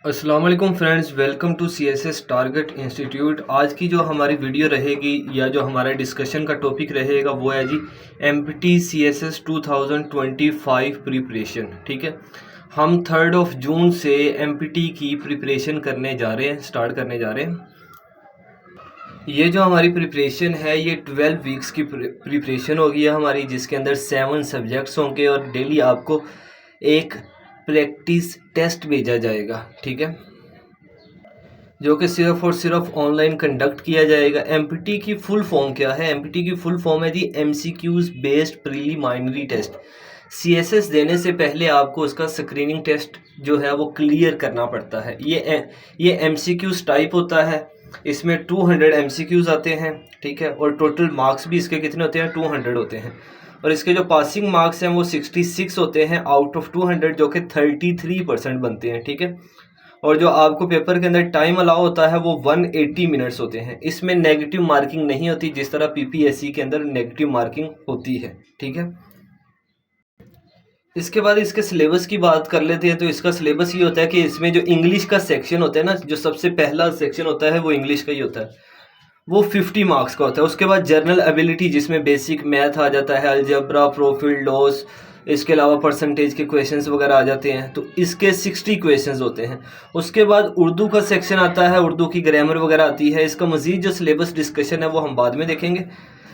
अस्सलाम वालेकुम friends, welcome to CSS target institute. आज की जो हमारी वीडियो रहेगी या जो हमारा डिस्कशन का टॉपिक रहेगा वो है जी एमपीटी सीएसएस 2025 प्रिपरेशन। ठीक है, हम 3 जून से एमपीटी की प्रिपरेशन करने जा रहे हैं, स्टार्ट करने जा रहे हैं। ये जो हमारी प्रिपरेशन है ये 12 वीक्स की प्रिपरेशन होगी हमारी, जिसके अंदर 7 सब्जेक्ट्स होंगे और डेली आपको एक प्रैक्टिस टेस्ट भेजा जाएगा। ठीक है, जो कि सिर्फ और सिर्फ ऑनलाइन कंडक्ट किया जाएगा। एमपीटी की फुल फॉर्म क्या है? एमपीटी की फुल फॉर्म है जी MCQs based preliminary test. CSS देने से पहले आपको उसका स्क्रीनिंग टेस्ट जो है वो क्लियर करना पड़ता है। ये एमसीक्यूज टाइप होता है, इसमें 200 एमसीक्यूज आते हैं। ठीक है, और टोटल मार्क्स भी इसके कितने होते हैं? 200 होते हैं। और इसके जो पासिंग मार्क्स हैं वो 66 होते हैं आउट ऑफ 200, जो कि 33% बनते हैं। ठीक है, और जो आपको पेपर के अंदर टाइम अलाउ होता है वो 180 मिनट्स होते हैं। इसमें नेगेटिव मार्किंग नहीं होती जिस तरह पीपीएससी के अंदर नेगेटिव मार्किंग होती है। ठीक है, इसके बाद इसके सिलेबस की बात कर लेते हैं। तो इसका सिलेबस ये होता है कि इसमें जो इंग्लिश का सेक्शन होता है ना, जो सबसे पहला सेक्शन होता है वो इंग्लिश का ही होता है, वो 50 मार्क्स का होता है। उसके बाद जनरल एबिलिटी, जिसमें बेसिक मैथ आ जाता है, अलजेब्रा, प्रॉफिट लॉस, इसके अलावा परसेंटेज के क्वेश्चंस वगैरह आ जाते हैं, तो इसके 60 क्वेश्चंस होते हैं। उसके बाद उर्दू का सेक्शन आता है, उर्दू की ग्रामर वगैरह आती है। इसका मजीद जो सिलेबस डिस्कशन है वो हम बाद में देखेंगे।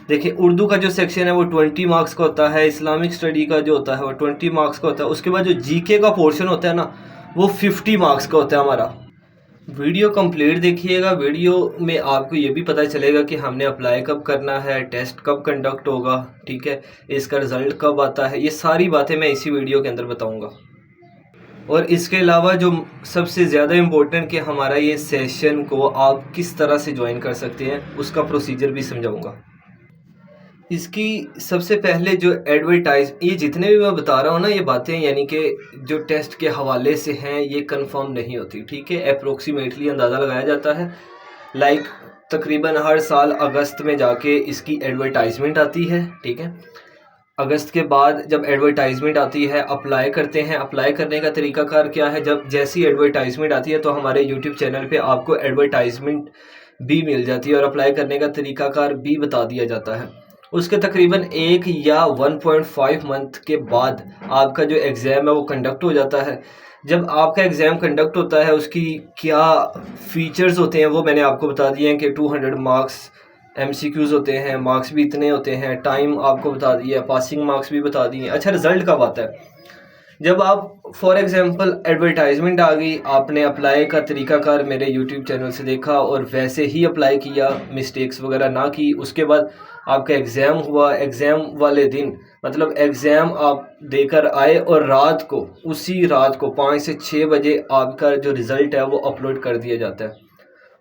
देखिए, उर्दू का जो सेक्शन है वो 20 मार्क्स का होता है। इस्लामिक स्टडी का जो होता है वो 20 मार्क्स का होता है। उसके बाद जो जीके का पोर्शन होता है ना, वो 50 मार्क्स का होता है हमारा। वीडियो कंप्लीट देखिएगा। वीडियो में आपको ये भी पता चलेगा कि हमने अप्लाई कब करना है, टेस्ट कब कंडक्ट होगा, ठीक है, इसका रिज़ल्ट कब आता है। ये सारी बातें मैं इसी वीडियो के अंदर बताऊंगा। और इसके अलावा जो सबसे ज़्यादा इम्पोर्टेंट कि हमारा ये सेशन को आप किस तरह से ज्वाइन कर सकते हैं, उसका प्रोसीजर भी समझाऊंगा। इसकी सबसे पहले जो एडवर्टाइज, ये जितने भी मैं बता रहा हूँ ना ये बातें, यानी कि जो टेस्ट के हवाले से हैं, ये कंफर्म नहीं होती। ठीक है, अप्रोक्सीमेटली अंदाज़ा लगाया जाता है। लाइक तकरीबन हर साल अगस्त में जाके इसकी एडवर्टाइजमेंट आती है। ठीक है, अगस्त के बाद जब एडवर्टाइजमेंट आती है अप्लाई करते हैं। अप्लाई करने का तरीकाकार क्या है? जब जैसी एडवर्टाइजमेंट आती है तो हमारे यूट्यूब चैनल पे आपको एडवर्टाइजमेंट भी मिल जाती है और अप्लाई करने का तरीकाकार भी बता दिया जाता है। उसके तकरीबन 1 या 1.5 मंथ के बाद आपका जो एग्ज़ाम है वो कंडक्ट हो जाता है। जब आपका एग्ज़ाम कंडक्ट होता है उसकी क्या फ़ीचर्स होते हैं वो मैंने आपको बता दिए हैं कि 200 मार्क्स एमसीक्यूज़ होते हैं, मार्क्स भी इतने होते हैं, टाइम आपको बता दिया, पासिंग मार्क्स भी बता दिए। अच्छा, रिज़ल्ट कब आता है? जब आप फॉर एग्जांपल एडवर्टाइजमेंट आ गई, आपने अप्लाई का तरीकाकार मेरे यूट्यूब चैनल से देखा और वैसे ही अप्लाई किया, मिस्टेक्स वगैरह ना की, उसके बाद आपका एग्ज़ाम हुआ। एग्ज़ाम वाले दिन मतलब एग्ज़ाम आप देकर आए और रात को, उसी रात को 5 से 6 बजे आपका जो रिज़ल्ट है वो अपलोड कर दिया जाता है।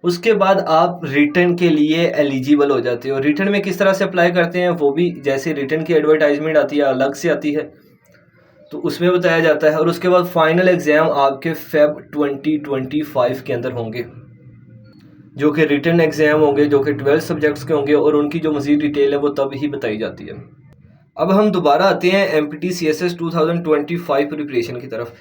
उसके बाद आप रिटर्न के लिए एलिजिबल हो जाते हो। रिटर्न में किस तरह से अप्लाई करते हैं वो भी जैसे रिटर्न की एडवर्टाइजमेंट आती है अलग से आती है, तो उसमें बताया जाता है। और उसके बाद फाइनल एग्ज़ाम आपके फेब 2025 के अंदर होंगे, जो कि रिटर्न एग्ज़ाम होंगे, जो कि 12 सब्जेक्ट्स के होंगे और उनकी जो मज़ीद डिटेल है वो तब ही बताई जाती है। अब हम दोबारा आते हैं एमपीटी सीएसएस 2025 प्रिपरेशन की तरफ।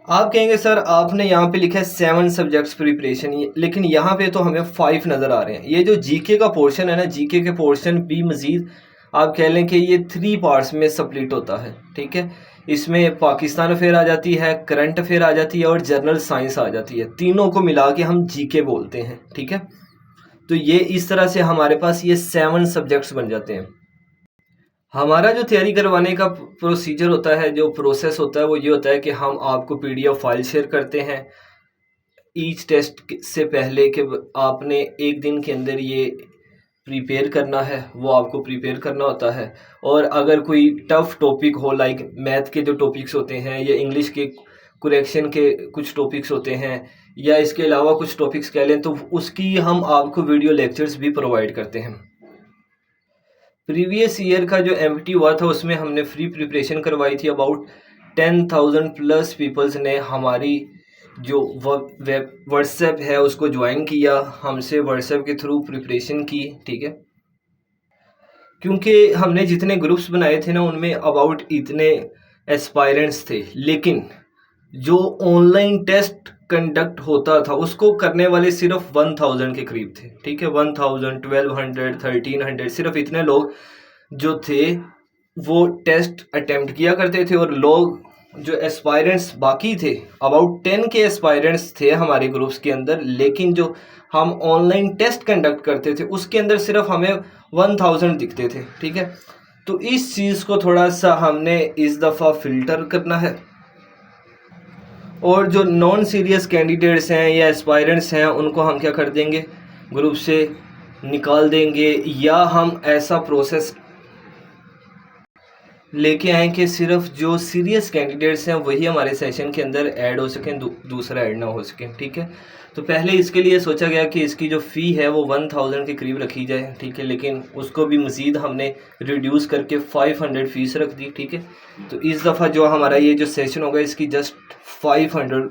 आप कहेंगे सर आपने यहाँ पे लिखा है 7 सब्जेक्ट्स प्रिपरेशन, लेकिन यहाँ पे तो हमें 5 नज़र आ रहे हैं। ये जो जीके का पोर्शन है ना, जीके के पोर्शन भी मज़ीद आप कह लें कि ये 3 पार्ट्स में स्प्लिट होता है। ठीक है, इसमें पाकिस्तान अफेयर आ जाती है, करंट अफेयर आ जाती है और जनरल साइंस आ जाती है। तीनों को मिला के हम जीके बोलते हैं। ठीक है, तो ये इस तरह से हमारे पास ये 7 सब्जेक्ट्स बन जाते हैं। हमारा जो तैयारी करवाने का प्रोसीजर होता है, जो प्रोसेस होता है वो ये होता है कि हम आपको पीडीएफ फाइल शेयर करते हैं ईच टेस्ट से पहले कि आपने एक दिन के अंदर ये प्रिपेयर करना है, वो आपको प्रिपेयर करना होता है। और अगर कोई टफ़ टॉपिक हो, लाइक मैथ के जो टॉपिक्स होते हैं या इंग्लिश के कुरेक्शन के कुछ टॉपिक्स होते हैं या इसके अलावा कुछ टॉपिक्स कह लें, तो उसकी हम आपको वीडियो लेक्चर्स भी प्रोवाइड करते हैं। प्रीवियस ईयर का जो एमटी हुआ था उसमें हमने फ्री प्रिपरेशन करवाई थी। अबाउट 10,000 प्लस पीपल्स ने हमारी जो व्हाट्सएप है उसको ज्वाइन किया, हमसे व्हाट्सएप के थ्रू प्रिपरेशन की। ठीक है, क्योंकि हमने जितने ग्रुप्स बनाए थे ना उनमें अबाउट इतने एस्पायरेंट्स थे, लेकिन जो ऑनलाइन टेस्ट कंडक्ट होता था उसको करने वाले सिर्फ 1000 के करीब थे, ठीक है। 1000, 1200, 1300, सिर्फ इतने लोग जो थे वो टेस्ट अटेम्प्ट किया करते थे। और लोग जो एस्पायरेंट्स बाकी थे, अबाउट 10 के एस्पायरेंट्स थे हमारे ग्रुप्स के अंदर, लेकिन जो हम ऑनलाइन टेस्ट कंडक्ट करते थे उसके अंदर सिर्फ हमें 1000 दिखते थे, ठीक है। तो इस चीज़ को थोड़ा सा हमने इस दफ़ा फ़िल्टर करना है, और जो नॉन सीरियस कैंडिडेट्स हैं या एस्पायरेंट्स हैं उनको हम क्या कर देंगे, ग्रुप से निकाल देंगे, या हम ऐसा प्रोसेस लेके आए कि सिर्फ जो सीरियस कैंडिडेट्स हैं वही हमारे सेशन के अंदर ऐड हो सकें, दूसरा ऐड ना हो सके, ठीक है। तो पहले इसके लिए सोचा गया कि इसकी जो फ़ी है वो 1000 के करीब रखी जाए, ठीक है, लेकिन उसको भी मज़ीद हमने रिड्यूस करके 500 फ़ीस रख दी, ठीक है। तो इस दफ़ा जो हमारा ये जो सेशन होगा इसकी जस्ट 500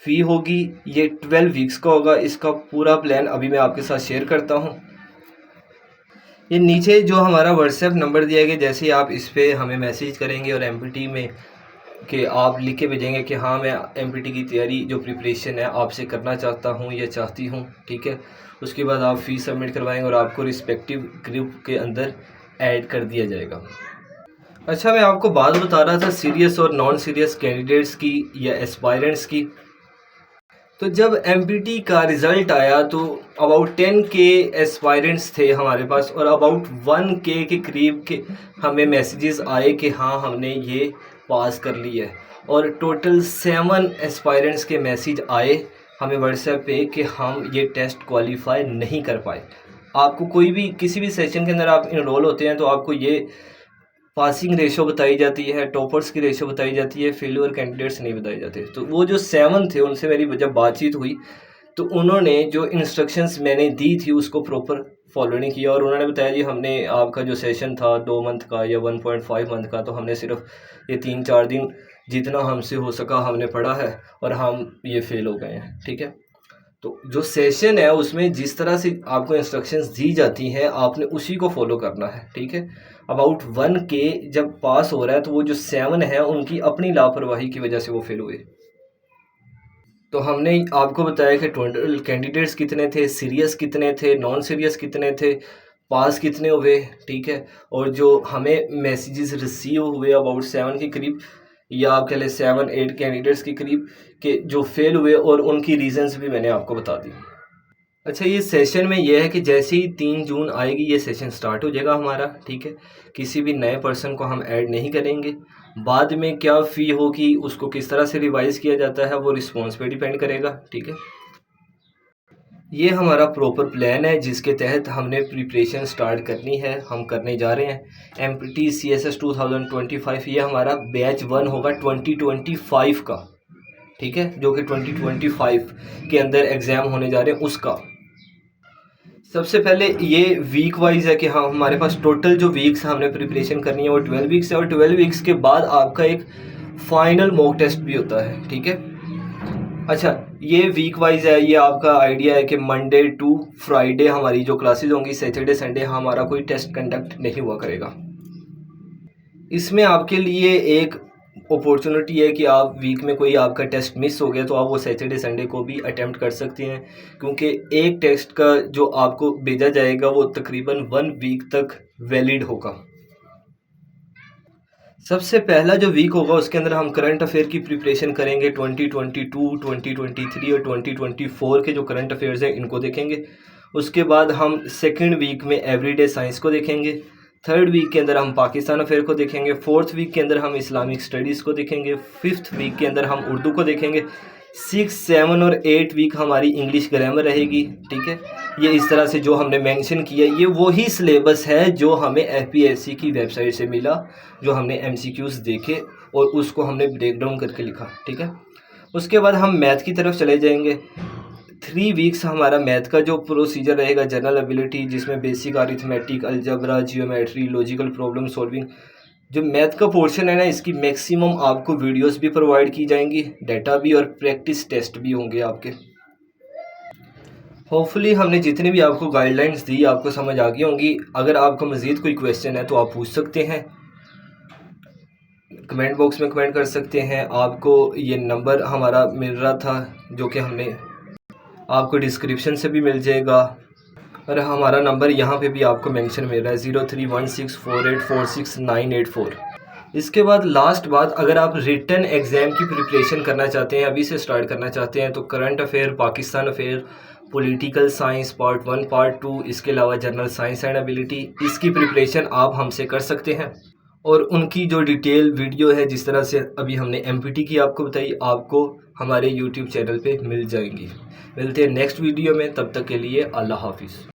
फ़ी होगी। ये 12 वीक्स का होगा। इसका पूरा प्लान अभी मैं आपके साथ शेयर करता हूँ। ये नीचे जो हमारा व्हाट्सएप नंबर दिया गया, जैसे ही आप इस पर हमें मैसेज करेंगे और एमपीटी में कि आप लिख के भेजेंगे कि हाँ मैं एमपीटी की तैयारी जो प्रिपरेशन है आपसे करना चाहता हूँ या चाहती हूँ, ठीक है। उसके बाद आप फ़ीस सबमिट करवाएंगे और आपको रिस्पेक्टिव ग्रुप के अंदर ऐड कर दिया जाएगा। अच्छा, मैं आपको बात बता रहा था सीरियस और नॉन सीरियस कैंडिडेट्स की या एस्पायरेंट्स की। तो जब एमपीटी का रिज़ल्ट आया तो अबाउट 10 के एस्पायरेंट्स थे हमारे पास, और अबाउट 1K के करीब के हमें मैसेजेस आए कि हाँ हमने ये पास कर लिया है। और टोटल 7 एस्पायरेंट्स के मैसेज आए हमें व्हाट्सएप पे कि हम ये टेस्ट क्वालिफाई नहीं कर पाए। आपको कोई भी किसी भी सेशन के अंदर आप इनरोल होते हैं तो आपको ये पासिंग रेशो बताई जाती है, टॉपर्स की रेशो बताई जाती है, फेलियर कैंडिडेट्स नहीं बताए जाते। तो वो जो 7 थे उनसे मेरी जब बातचीत हुई तो उन्होंने जो इंस्ट्रक्शंस मैंने दी थी उसको प्रॉपर फॉलो नहीं किया, और उन्होंने बताया जी हमने आपका जो सेशन था 2 मंथ का या 1.5 मंथ का, तो हमने सिर्फ ये 3-4 दिन जितना हमसे हो सका हमने पढ़ा है और हम ये फेल हो गए हैं, ठीक है। तो जो सेशन है उसमें जिस तरह से आपको इंस्ट्रक्शंस दी जाती हैं आपने उसी को फॉलो करना है, ठीक है। अबाउट 1K जब पास हो रहा है तो वो जो 7 है उनकी अपनी लापरवाही की वजह से वो फेल हुए। तो हमने आपको बताया कि टोटल कैंडिडेट्स कितने थे, सीरियस कितने थे, नॉन सीरियस कितने थे, पास कितने हुए, ठीक है। और जो हमें मैसेजेस रिसीव हुए अबाउट 7 के करीब, या आप कह लें 7-8 कैंडिडेट्स के करीब के जो फेल हुए, और उनकी रीजंस भी मैंने आपको बता दी। अच्छा, ये सेशन में ये है कि जैसे ही 3 जून आएगी ये सेशन स्टार्ट हो जाएगा हमारा, ठीक है। किसी भी नए पर्सन को हम ऐड नहीं करेंगे। बाद में क्या फ़ी होगी, उसको किस तरह से रिवाइज़ किया जाता है, वो रिस्पॉन्स पे डिपेंड करेगा, ठीक है। ये हमारा प्रॉपर प्लान है जिसके तहत हमने प्रिपरेशन स्टार्ट करनी है, हम करने जा रहे हैं। एमपीटी CSS 2025 ये हमारा बैच 1 होगा 2025 का, ठीक है, जो कि 2025 के अंदर एग्ज़ाम होने जा रहे हैं उसका। सबसे पहले ये वीक वाइज है कि हाँ हमारे पास टोटल जो वीक्स हमने प्रिपरेशन करनी है वो 12 वीक्स है, और 12 वीक्स के बाद आपका एक फाइनल मॉक टेस्ट भी होता है, ठीक है। अच्छा, ये वीक वाइज है, ये आपका आइडिया है कि मंडे टू फ्राइडे हमारी जो क्लासेस होंगी, सैटरडे संडे हमारा कोई टेस्ट कंडक्ट नहीं हुआ करेगा। इसमें आपके लिए एक अपॉर्चुनिटी है कि आप वीक में कोई आपका टेस्ट मिस हो गया तो आप वो सैटरडे संडे को भी अटेम्प्ट कर सकते हैं, क्योंकि एक टेस्ट का जो आपको भेजा जाएगा वो तकरीबन 1 वीक तक वैलिड होगा। सबसे पहला जो वीक होगा उसके अंदर हम करंट अफेयर की प्रिपरेशन करेंगे। 2022, 2023 और 2024 के जो करंट अफेयर्स हैं इनको देखेंगे। उसके बाद हम सेकंड वीक में एवरीडे साइंस को देखेंगे। थर्ड वीक के अंदर हम पाकिस्तान अफेयर को देखेंगे। फोर्थ वीक के अंदर हम इस्लामिक स्टडीज़ को देखेंगे। फिफ्थ वीक के अंदर हम उर्दू को देखेंगे। 6, 7 और 8 वीक हमारी इंग्लिश ग्रामर रहेगी, ठीक है। ये इस तरह से जो हमने मेंशन किया ये वही सिलेबस है जो हमें FPSC की वेबसाइट से मिला, जो हमने MCQs देखे और उसको हमने ब्रेक डाउन करके लिखा, ठीक है। उसके बाद हम मैथ की तरफ चले जाएंगे। 3 वीक्स हमारा मैथ का जो प्रोसीजर रहेगा, जनरल एबिलिटी जिसमें basic arithmetic, algebra, geometry, logical problem solving, जो मैथ का पोर्शन है ना इसकी मैक्सिमम आपको वीडियोस भी प्रोवाइड की जाएंगी, डाटा भी और प्रैक्टिस टेस्ट भी होंगे आपके। होपफुली हमने जितने भी आपको गाइडलाइंस दी आपको समझ आ गई होंगी। अगर आपको मज़ीद कोई क्वेश्चन है तो आप पूछ सकते हैं। कमेंट बॉक्स में कमेंट कर सकते हैं। आपको ये नंबर हमारा मिल रहा था जो कि हमने आपको डिस्क्रिप्शन से भी मिल जाएगा, और हमारा नंबर यहाँ पे भी आपको मेंशन मिल रहा है 03164846 इसके बाद लास्ट बात, अगर आप रिटन एग्ज़ाम की प्रिपरेशन करना चाहते हैं, अभी से स्टार्ट करना चाहते हैं, तो current affair, Pakistan affair, political science part 1 part 2, इसके अलावा जनरल साइंस एंड एबिलिटी, इसकी प्रिपरेशन आप हमसे कर सकते हैं। और उनकी जो डिटेल वीडियो है, जिस तरह से अभी हमने MPT की आपको बताई, आपको हमारे YouTube चैनल पे मिल जाएंगी। मिलते हैं नेक्स्ट वीडियो में, तब तक के लिए अल्लाह हाफिज़।